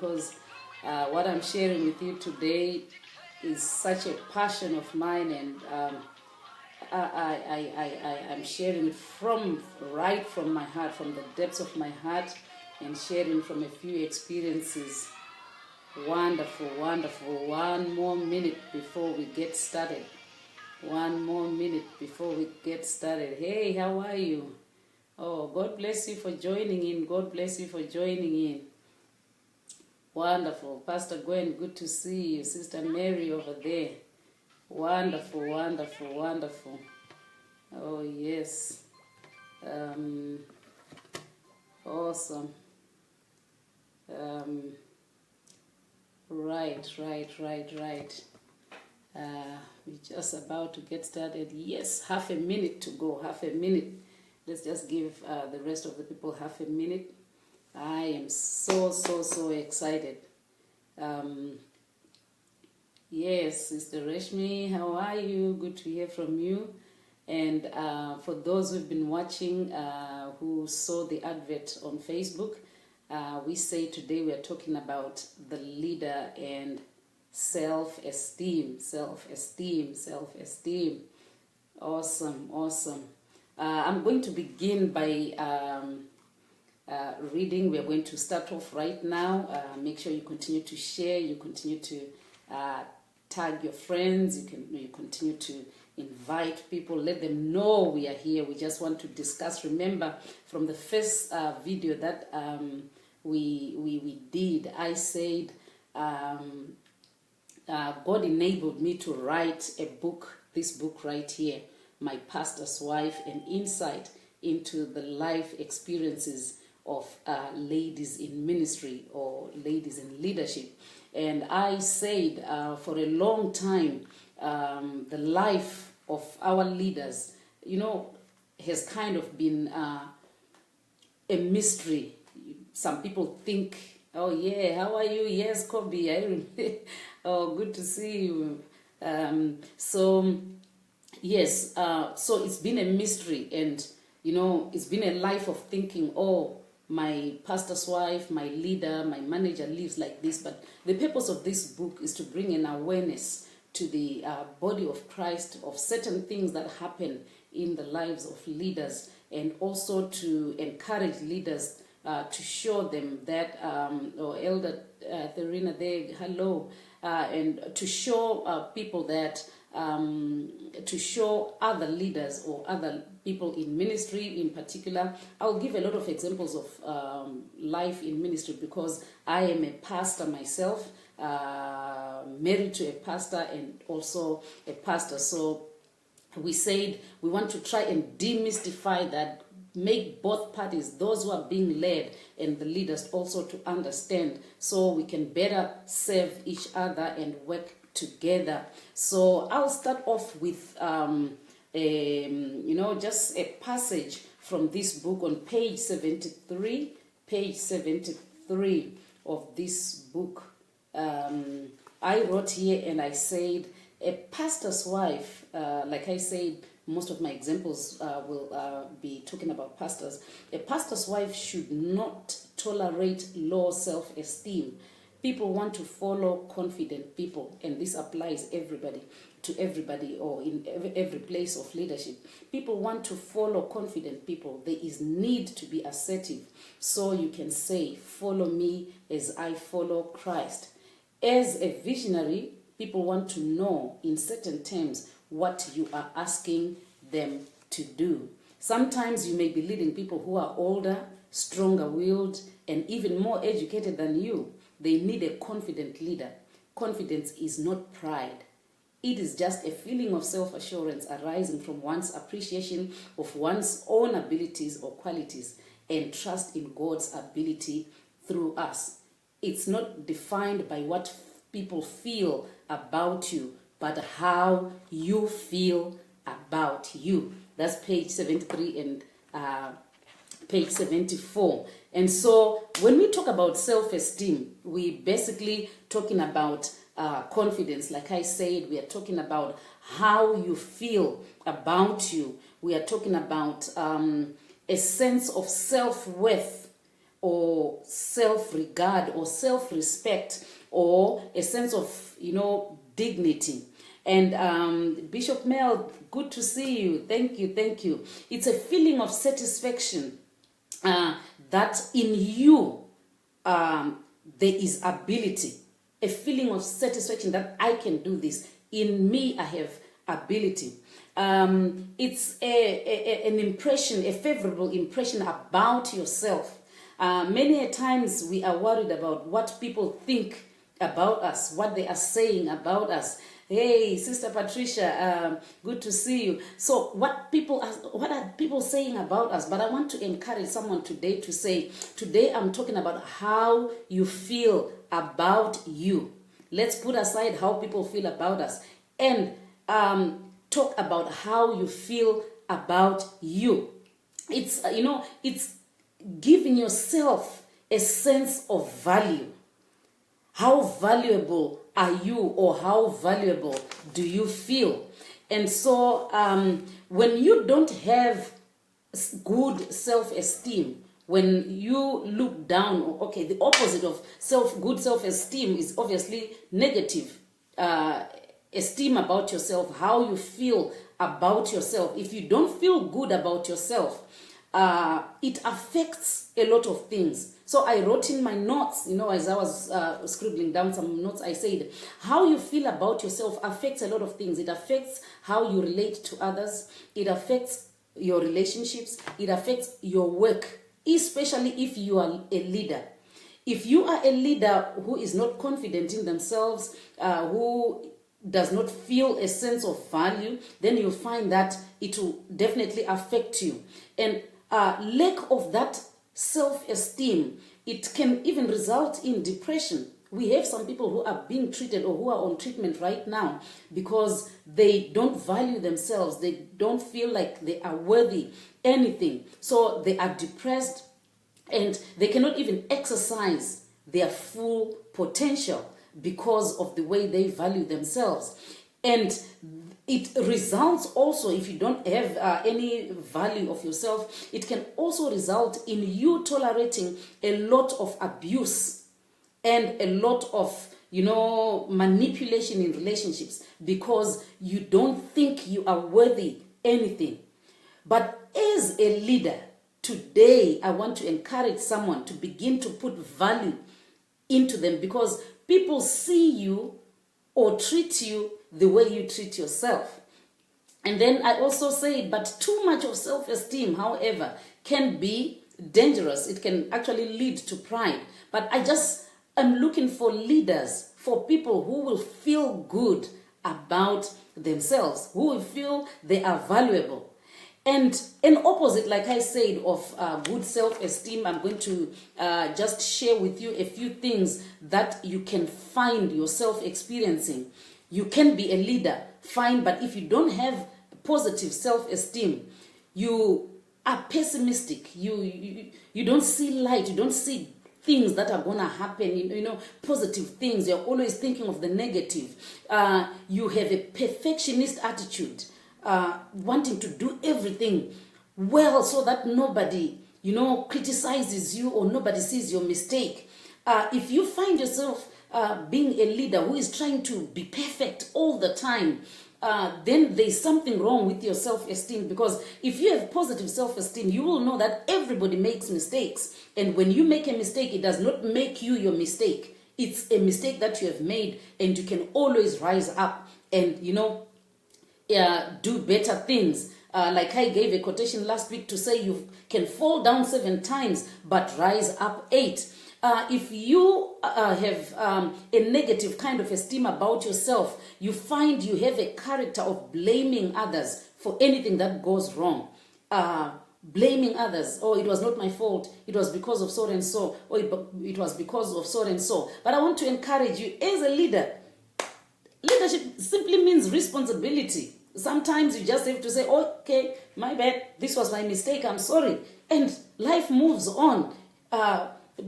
because what I'm sharing with you today is such a passion of mine, and I'm sharing it right from my heart, from the depths of my heart, and sharing from a few experiences. Wonderful, wonderful. One more minute before we get started. One more minute before we get started. Hey, how are you? Oh, God bless you for joining in. God bless you for joining in. Wonderful. Pastor Gwen, good to see you. Sister Mary over there. Wonderful, wonderful, wonderful. Oh, yes. Awesome. Right. We're just about to get started. Yes, half a minute to go. Half a minute. Let's just give the rest of the people half a minute. I am so excited. Yes, Sister Reshmi, how are you? Good to hear from you. And for those who've been watching, who saw the advert on Facebook, we say today we are talking about the leader and self-esteem. Awesome. I'm going to begin by reading. We are going to start off right now. Make sure you continue to share. You continue to tag your friends. You continue to invite people. Let them know we are here. We just want to discuss. Remember, from the first video that we did, I said God enabled me to write a book. This book right here, My Pastor's Wife, an insight into the life experiences of ladies in ministry or ladies in leadership. And I said for a long time, the life of our leaders, has kind of been a mystery. Some people think, oh yeah, how are you? Yes, Kobe, oh, good to see you. So it's been a mystery, and it's been a life of thinking, oh, my pastor's wife, my leader, my manager lives like this. But the purpose of this book is to bring an awareness to the body of Christ of certain things that happen in the lives of leaders, and also to encourage leaders to show them that, Elder Therina there, hello, and to show people that, to show other leaders or other people in ministry in particular. I'll give a lot of examples of life in ministry because I am a pastor myself, married to a pastor and also a pastor. So we said we want to try and demystify that, make both parties, those who are being led and the leaders, also to understand, so we can better serve each other and work together. So I'll start off with just a passage from this book on page 73 of this book. I wrote here and I said, a pastor's wife, like I said, most of my examples will be talking about pastors. A pastor's wife should not tolerate low self-esteem. People want to follow confident people, and this applies to everybody or in every place of leadership. People want to follow confident people. There is need to be assertive. So you can say, follow me as I follow Christ. As a visionary, people want to know in certain terms what you are asking them to do. Sometimes you may be leading people who are older, stronger-willed, and even more educated than you. They need a confident leader. Confidence is not pride. It is just a feeling of self-assurance arising from one's appreciation of one's own abilities or qualities and trust in God's ability through us. It's not defined by what people feel about you, but how you feel about you. That's page 73 and page 74. And so when we talk about self-esteem, we basically talking about confidence. Like I said, we are talking about how you feel about you. We are talking about a sense of self-worth or self-regard or self-respect or a sense of, dignity. And Bishop Mel, good to see you. Thank you, thank you. It's a feeling of satisfaction that in you there is ability. A feeling of satisfaction that I can do this. In me, I have ability. It's an impression, a favorable impression about yourself. Many a times we are worried about what people think about us, what they are saying about us. Hey, Sister Patricia, good to see you. So what are people saying about us? But I want to encourage someone today to say, today I'm talking about how you feel about you. Let's put aside how people feel about us and talk about how you feel about you. It's, it's giving yourself a sense of value. How valuable are you, or how valuable do you feel? And so when you don't have good self-esteem, when you look down, okay, the opposite of good self-esteem is obviously negative esteem about yourself, how you feel about yourself. If you don't feel good about yourself, it affects a lot of things. So I wrote in my notes, as I was scribbling down some notes, I said, how you feel about yourself affects a lot of things. It affects how you relate to others. It affects your relationships. It affects your work, especially if you are a leader. If you are a leader who is not confident in themselves, who does not feel a sense of value, then you'll find that it will definitely affect you. And lack of that self-esteem, it can even result in depression. We have some people who are being treated or who are on treatment right now because they don't value themselves. They don't feel like they are worthy anything. So they are depressed and they cannot even exercise their full potential because of the way they value themselves. And it results also, if you don't have any value of yourself, it can also result in you tolerating a lot of abuse and a lot of, manipulation in relationships because you don't think you are worthy anything. But as a leader, today I want to encourage someone to begin to put value into them, because people see you or treat you the way you treat yourself. And then I also say, but too much of self-esteem, however, can be dangerous. It can actually lead to pride. But I just am looking for leaders, for people who will feel good about themselves, who will feel they are valuable. And an opposite, like I said, of good self-esteem, I'm going to just share with you a few things that you can find yourself experiencing. You can be a leader, fine, but if you don't have positive self-esteem, you are pessimistic. You don't see light. You don't see things that are going to happen, positive things. You're always thinking of the negative. You have a perfectionist attitude. Wanting to do everything well so that nobody, criticizes you or nobody sees your mistake. If you find yourself being a leader who is trying to be perfect all the time, then there's something wrong with your self-esteem, because if you have positive self-esteem, you will know that everybody makes mistakes. And when you make a mistake, it does not make you your mistake. It's a mistake that you have made, and you can always rise up and, do better things. Like I gave a quotation last week to say you can fall down 7 times but rise up 8. If you have a negative kind of esteem about yourself, you find you have a character of blaming others for anything that goes wrong. Blaming others. Oh, it was not my fault. It was because of so and so. Or it was because of so and so. But I want to encourage you as a leader. Leadership simply means responsibility. Sometimes you just have to say, okay, my bad, this was my mistake, I'm sorry. And life moves on.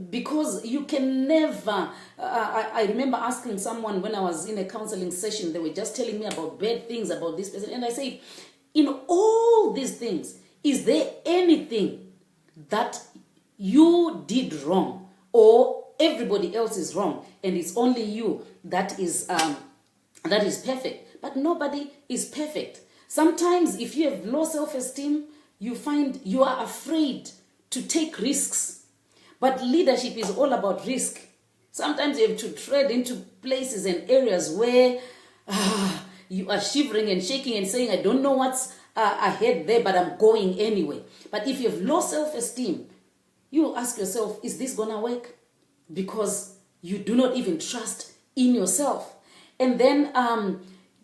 Because you can never, I remember asking someone when I was in a counseling session, they were just telling me about bad things about this person. And I said, in all these things, is there anything that you did wrong, or everybody else is wrong, and it's only you that is perfect. But nobody is perfect. Sometimes if you have low self-esteem, you find you are afraid to take risks. But leadership is all about risk. Sometimes you have to tread into places and areas where you are shivering and shaking and saying, I don't know what's ahead there, but I'm going anyway. But if you have low self-esteem, you ask yourself, is this going to work? Because you do not even trust in yourself. And then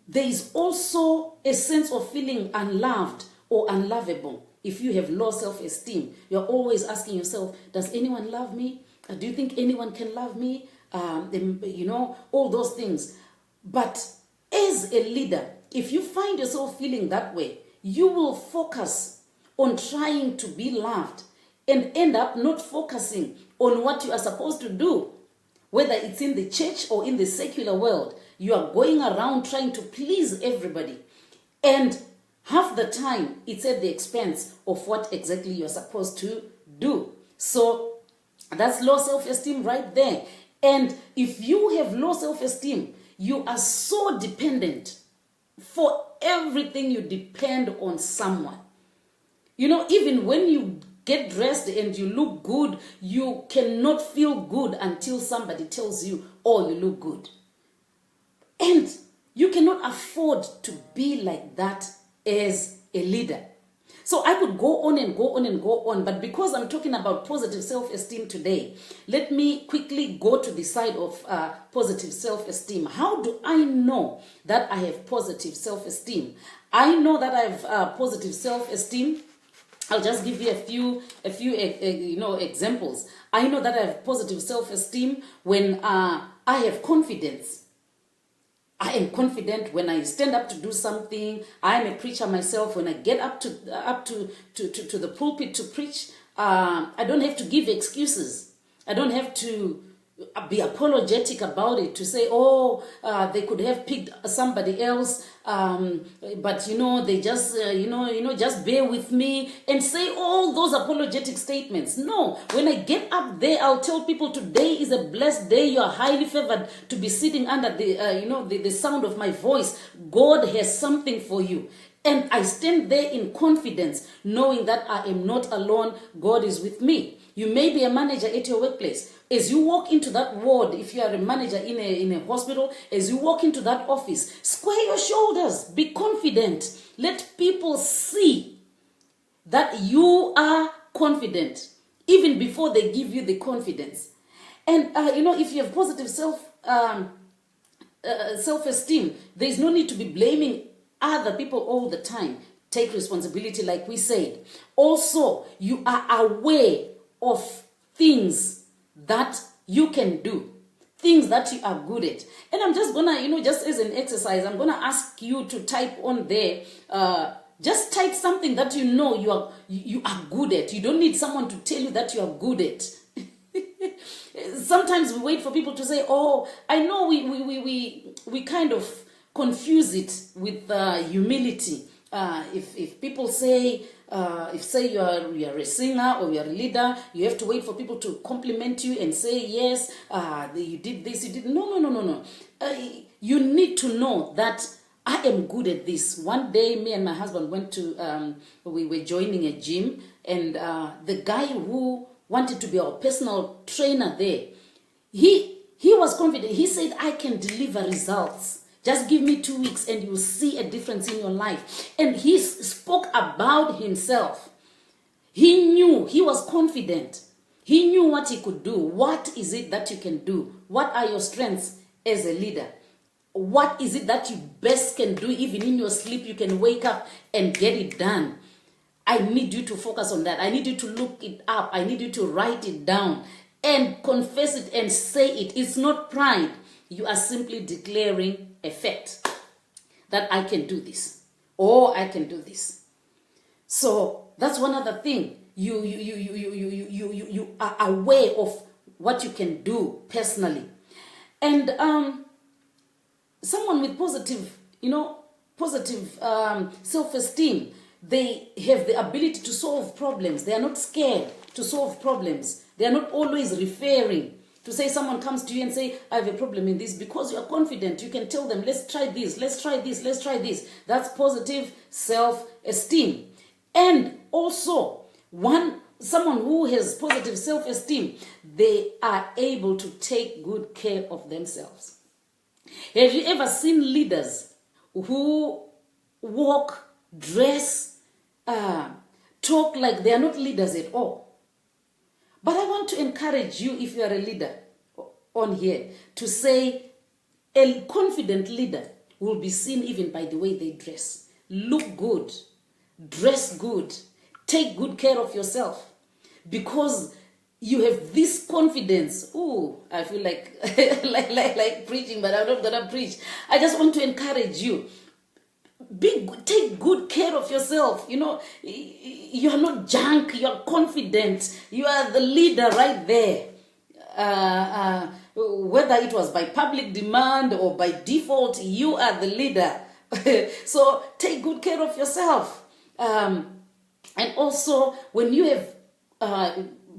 there is also a sense of feeling unloved or unlovable. If you have low self-esteem, you're always asking yourself, does anyone love me? Do you think anyone can love me? All those things. But as a leader, if you find yourself feeling that way, you will focus on trying to be loved and end up not focusing on what you are supposed to do. Whether it's in the church or in the secular world, you are going around trying to please everybody. And half the time, it's at the expense of what exactly you're supposed to do. So that's low self-esteem right there. And if you have low self-esteem, you are so dependent. For everything, you depend on someone. Even when you get dressed and you look good, you cannot feel good until somebody tells you, oh, you look good. And you cannot afford to be like that as a leader. So I could go on and go on and go on, but because I'm talking about positive self-esteem today, let me quickly go to the side of positive self-esteem. How do I know that I have positive self-esteem? I know that I have positive self-esteem. I'll just give you a few examples. I know that I have positive self-esteem when I have confidence. I am confident when I stand up to do something. I am a preacher myself. When I get up to the pulpit to preach, I don't have to give excuses. I don't have to be apologetic about it, to say, oh, they could have picked somebody else, but they just just bear with me, and say all those apologetic statements. No, when I get up there, I'll tell people today is a blessed day. You are highly favored to be sitting under the sound of my voice. God has something for you. And I stand there in confidence, knowing that I am not alone. God is with me. You may be a manager at your workplace. As you walk into that ward, if you are a manager in a hospital, as you walk into that office, square your shoulders, be confident. Let people see that you are confident, even before they give you the confidence. And, if you have positive self-esteem, there is no need to be blaming other people all the time. Take responsibility, like we said. Also, you are aware of things that you can do, things that you are good at. And I'm just gonna, just as an exercise, I'm gonna ask you to type on there, just type something that you are good at. You don't need someone to tell you that you are good at. Sometimes we wait for people to say, oh, I know we kind of confuse it with humility. If people say, if you are a singer or you are a leader, you have to wait for people to compliment you and say, yes, you did this, you did. No. You need to know that I am good at this. One day, me and my husband went to, we were joining a gym, and the guy who wanted to be our personal trainer there, he was confident. He said, I can deliver results. Just give me 2 weeks and you'll see a difference in your life. And he spoke about himself. He knew, he was confident. He knew what he could do. What is it that you can do? What are your strengths as a leader? What is it that you best can do? Even in your sleep, you can wake up and get it done. I need you to focus on that. I need you to look it up. I need you to write it down and confess it and say it. It's not pride. You are simply declaring a fact that I can do this, or I can do this. So that's one other thing. You are aware of what you can do personally. And someone with positive self-esteem, they have the ability to solve problems. They are not scared to solve problems. They are not always referring. To say someone comes to you and say, I have a problem in this, because you are confident, you can tell them, let's try this, let's try this, let's try this. That's positive self-esteem. And also, someone who has positive self-esteem, they are able to take good care of themselves. Have you ever seen leaders who walk, dress, talk like they are not leaders at all? But I want to encourage you, if you are a leader on here, to say a confident leader will be seen even by the way they dress. Look good, dress good, take good care of yourself, because you have this confidence. Ooh, I feel like like preaching, but I'm not gonna preach. I just want to encourage you. Take good care of yourself. You know, you are not junk. You are confident. You are the leader right there. Whether it was by public demand or by default, you are the leader. So take good care of yourself. And also, when you have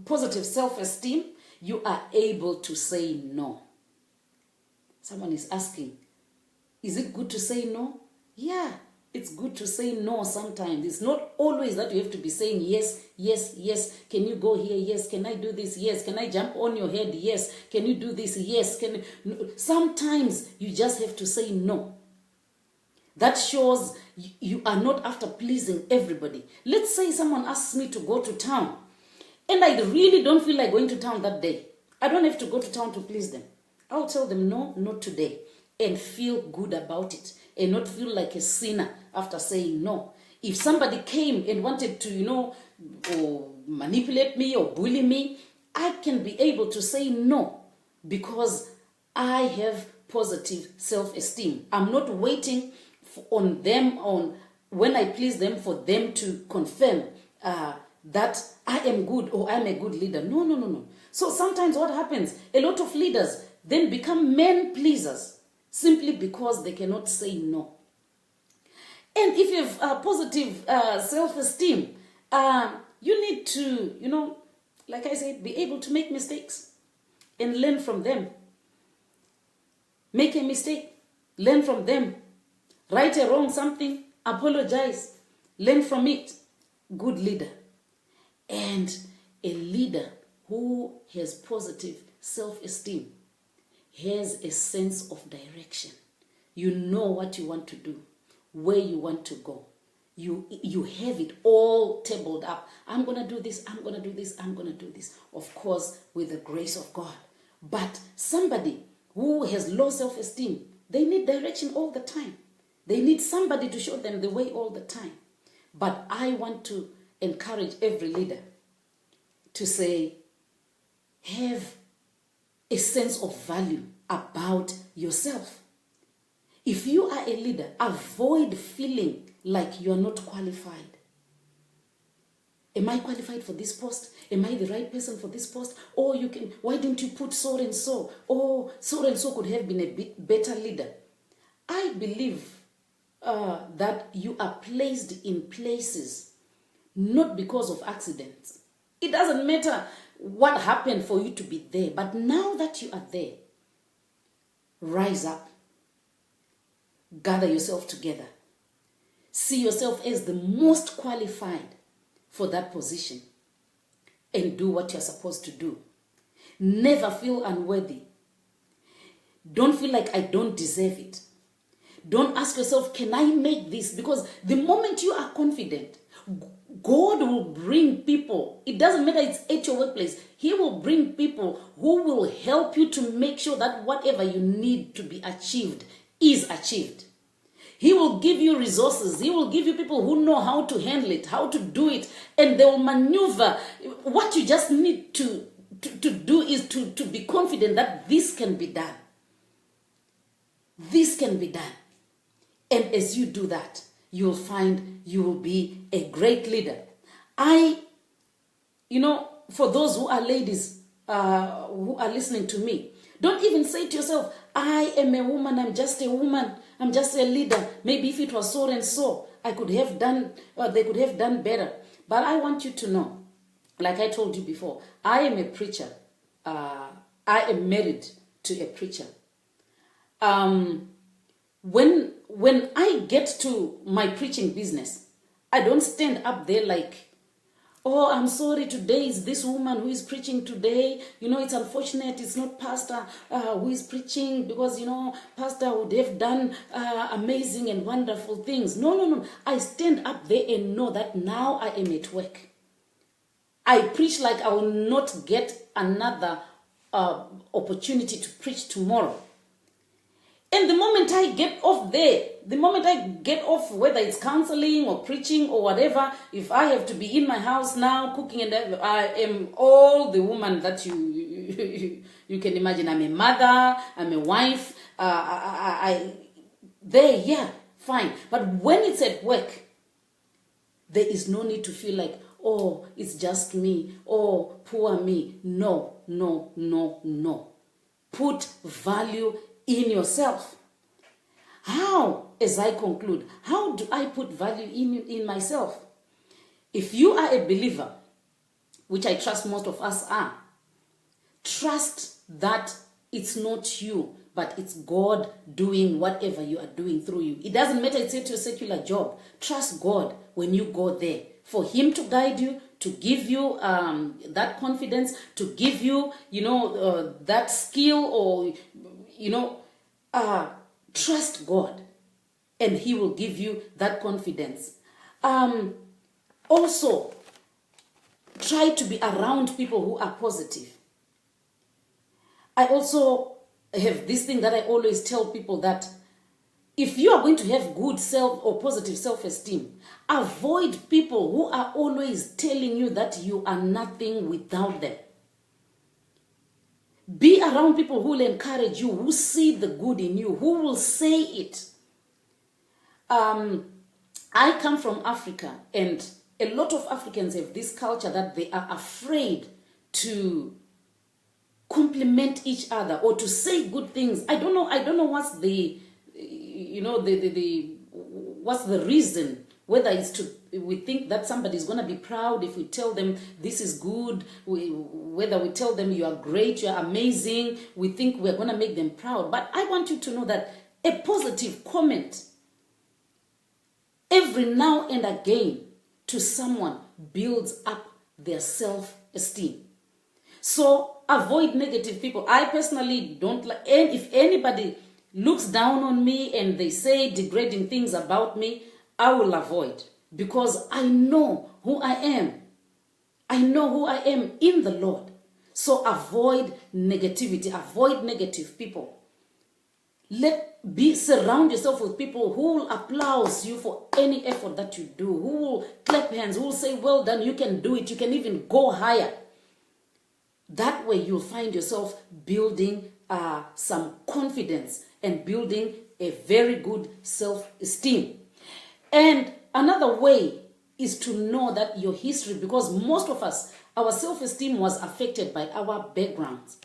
positive self-esteem, you are able to say no. Someone is asking, is it good to say no? Yeah, it's good to say no sometimes. It's not always that you have to be saying yes, yes, yes. Can you go here? Yes. Can I do this? Yes. Can I jump on your head? Yes. Can you do this? Yes. Sometimes you just have to say no. That shows you are not after pleasing everybody. Let's say someone asks me to go to town, and I really don't feel like going to town that day. I don't have to go to town to please them. I'll tell them no, not today, and feel good about it, and not feel like a sinner after saying no. If somebody came and wanted to, or manipulate me or bully me, I can be able to say no, because I have positive self-esteem. I'm not waiting on them, when I please them, for them to confirm that I am good or I'm a good leader. No. So sometimes what happens, a lot of leaders then become men pleasers simply because they cannot say no. And if you have positive self-esteem, you need to, like I said, be able to make mistakes and learn from them. Make a mistake, learn from them. Right or wrong something, apologize, learn from it. Good leader. And a leader who has positive self-esteem has a sense of direction. You know what you want to do, where you want to go. You have it all tabled up. I'm going to do this, I'm going to do this, I'm going to do this. Of course, with the grace of God. But somebody who has low self-esteem, they need direction all the time. They need somebody to show them the way all the time. But I want to encourage every leader to say, have a sense of value about yourself. If you are a leader, avoid feeling like you are not qualified. Am I qualified for this post? Am I the right person for this post? Or why didn't you put so and so? Oh, so and so could have been a bit better leader. I believe that you are placed in places not because of accidents. It doesn't matter what happened for you to be there, but now that you are there, rise up, gather yourself together, see yourself as the most qualified for that position, and do what you're supposed to do. Never feel unworthy. Don't feel like I don't deserve it. Don't ask yourself, can I make this? Because the moment you are confident, God will bring people. It doesn't matter it's at your workplace. He will bring people who will help you to make sure that whatever you need to be achieved is achieved. He will give you resources. He will give you people who know how to handle it, how to do it, and they will maneuver. What you just need to do is to be confident that this can be done. This can be done. And as you do that, you'll find you will be a great leader. For those who are ladies who are listening to me, don't even say to yourself, I am a woman, I'm just a woman, I'm just a leader. Maybe if it was so and so, I could have done, or they could have done better. But I want you to know like I told you before, I am a preacher. I am married to a preacher. When I get to my preaching business, I don't stand up there like, oh, I'm sorry, today is this woman who is preaching today. It's unfortunate it's not pastor who is preaching, because, pastor would have done amazing and wonderful things. No. I stand up there and know that now I am at work. I preach like I will not get another opportunity to preach tomorrow. And the moment I get off there, whether it's counseling or preaching or whatever, if I have to be in my house now cooking and everything, I am all the woman that you can imagine. I'm a mother, I'm a wife, fine. But when it's at work, there is no need to feel like, oh, it's just me, oh, poor me. No. Put value in yourself. How, as I conclude, how do I put value in myself? If you are a believer, which I trust most of us are, trust that it's not you, but it's God doing whatever you are doing through you. It doesn't matter, it's your secular job. Trust God when you go there, for Him to guide you, to give you that confidence, to give you, that skill, or, trust God, and He will give you that confidence. Also, try to be around people who are positive. I also have this thing that I always tell people, that if you are going to have good self or positive self-esteem, avoid people who are always telling you that you are nothing without them. Be around people who will encourage you, who see the good in you, who will say it. I come from Africa, and a lot of Africans have this culture that they are afraid to compliment each other or to say good things. I don't know what's the what's the reason, whether it's we think that somebody is going to be proud if we tell them this is good, whether we tell them you are great, you are amazing, we think we're going to make them proud. But I want you to know that a positive comment every now and again to someone builds up their self-esteem. So avoid negative people. I personally don't like, and if anybody looks down on me and they say degrading things about me, I will avoid, because I know who I am. I know who I am in the Lord. So avoid negativity, avoid negative people. Surround yourself with people who will applaud you for any effort that you do, who will clap hands, who will say, well done, you can do it, you can even go higher. That way you'll find yourself building some confidence and building a very good self-esteem. And another way is to know that your history, because most of us, our self-esteem was affected by our backgrounds.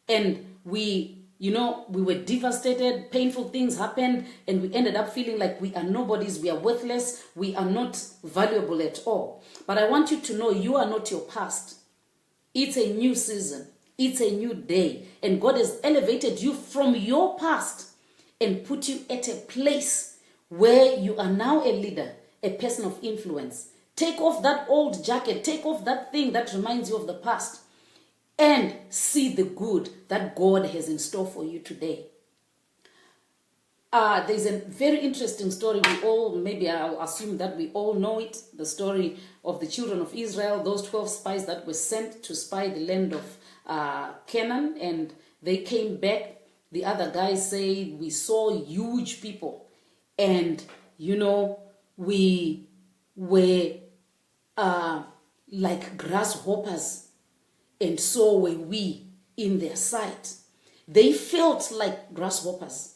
And we were devastated, painful things happened, and we ended up feeling like we are nobodies, we are worthless, we are not valuable at all. But I want you to know you are not your past. It's a new season. It's a new day. And God has elevated you from your past and put you at a place where you are now a leader, a person of influence. Take off that old jacket. Take off that thing that reminds you of the past. And see the good that God has in store for you today. There's a very interesting story. I'll assume that we all know it. The story of the children of Israel, those 12 spies that were sent to spy the land of Canaan, and they came back. The other guys say, we saw huge people, and we were like grasshoppers, and so were we in their sight. They felt like grasshoppers,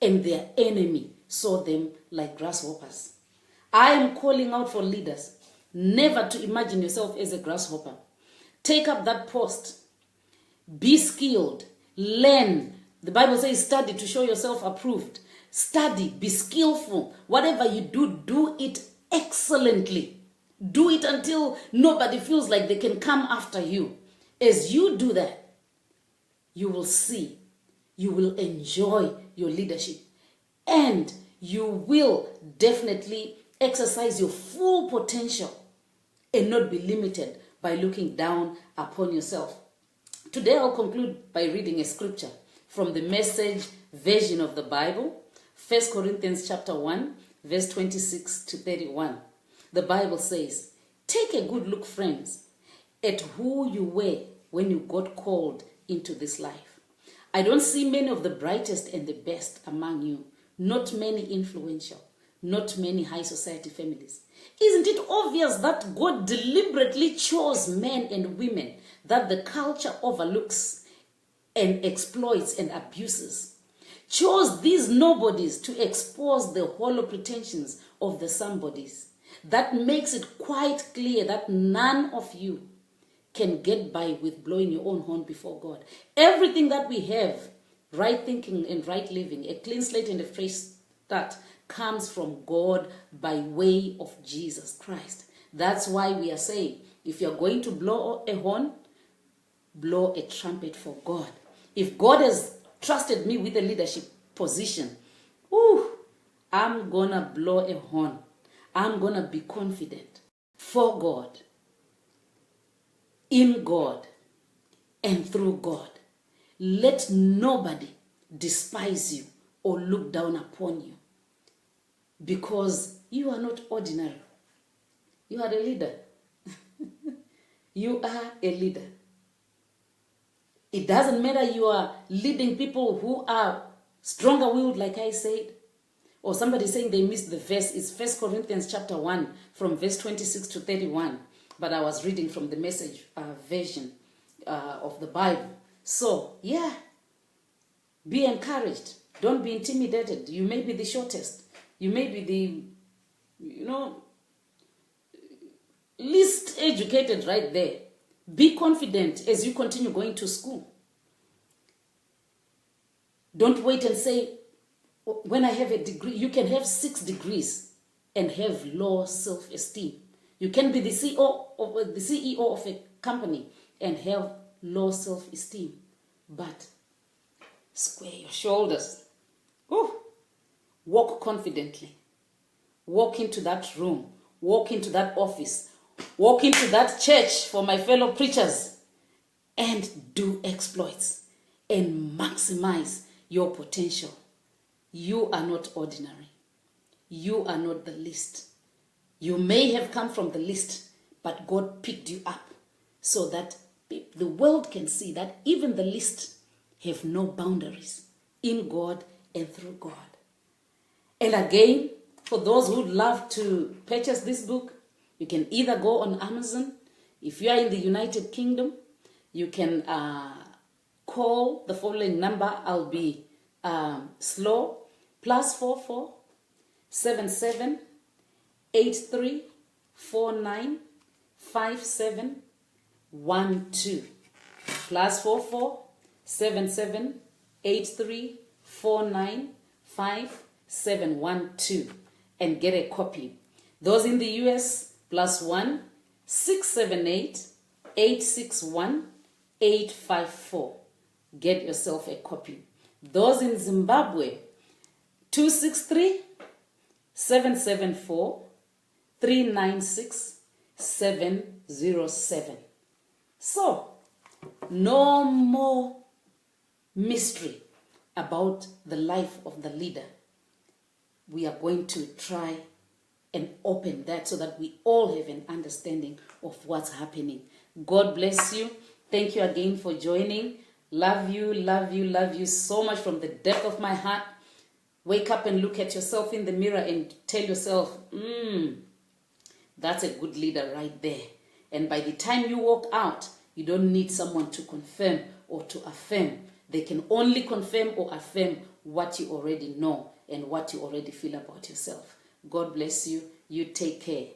and their enemy saw them like grasshoppers. I am calling out for leaders never to imagine yourself as a grasshopper. Take up that post. Be skilled. Learn. The Bible says study to show yourself approved. Study. Be skillful. Whatever you do, do it excellently. Do it until nobody feels like they can come after you. As you do that, you will see, you will enjoy your leadership, and you will definitely exercise your full potential and not be limited by looking down upon yourself. Today I'll conclude by reading a scripture from the Message version of the Bible, 1 Corinthians chapter 1, verse 26 to 31. The Bible says, "Take a good look, friends, at who you were when you got called into this life. I don't see many of the brightest and the best among you, not many influential, not many high society families. Isn't it obvious that God deliberately chose men and women that the culture overlooks and exploits and abuses? Chose these nobodies to expose the hollow pretensions of the somebodies. That makes it quite clear that none of you can get by with blowing your own horn before God. Everything that we have, right thinking and right living, a clean slate and a fresh start, comes from God by way of Jesus Christ. That's why we are saying, if you're going to blow a horn, blow a trumpet for God. If God has trusted me with a leadership position, I'm gonna blow a horn. I'm gonna be confident for God, in God, and through God. Let nobody despise you or look down upon you, because you are not ordinary. You are a leader. You are a leader. It doesn't matter you are leading people who are stronger willed, like I said, or somebody saying they missed the verse. It's 1 Corinthians chapter 1 from verse 26 to 31. But I was reading from the Message version of the Bible. So, yeah, be encouraged. Don't be intimidated. You may be the shortest. You may be the, least educated right there. Be confident as you continue going to school. Don't wait and say, when I have a degree, you can have 6 degrees and have low self-esteem. You can be the CEO of a company and have low self-esteem. But square your shoulders. Walk confidently. Walk into that room. Walk into that office. Walk into that church for my fellow preachers and do exploits and maximize your potential. You are not ordinary. You are not the least. You may have come from the least, but God picked you up so that the world can see that even the least have no boundaries in God and through God. And again, for those who would love to purchase this book, you can either go on Amazon. If you are in the United Kingdom, you can call the following number. I'll be slow. +44 77 83 49 57 12. +44 77 83 49 57 12, and get a copy. Those in the US, +1 678 861 854. Get yourself a copy. Those in Zimbabwe, 263 774 396 707. So, no more mystery about the life of the leader. We are going to try and open that so that we all have an understanding of what's happening. God bless you. Thank you again for joining. Love you, love you, love you so much from the depth of my heart. Wake up and look at yourself in the mirror and tell yourself, that's a good leader right there. And by the time you walk out, you don't need someone to confirm or to affirm. They can only confirm or affirm what you already know and what you already feel about yourself. God bless you. You take care.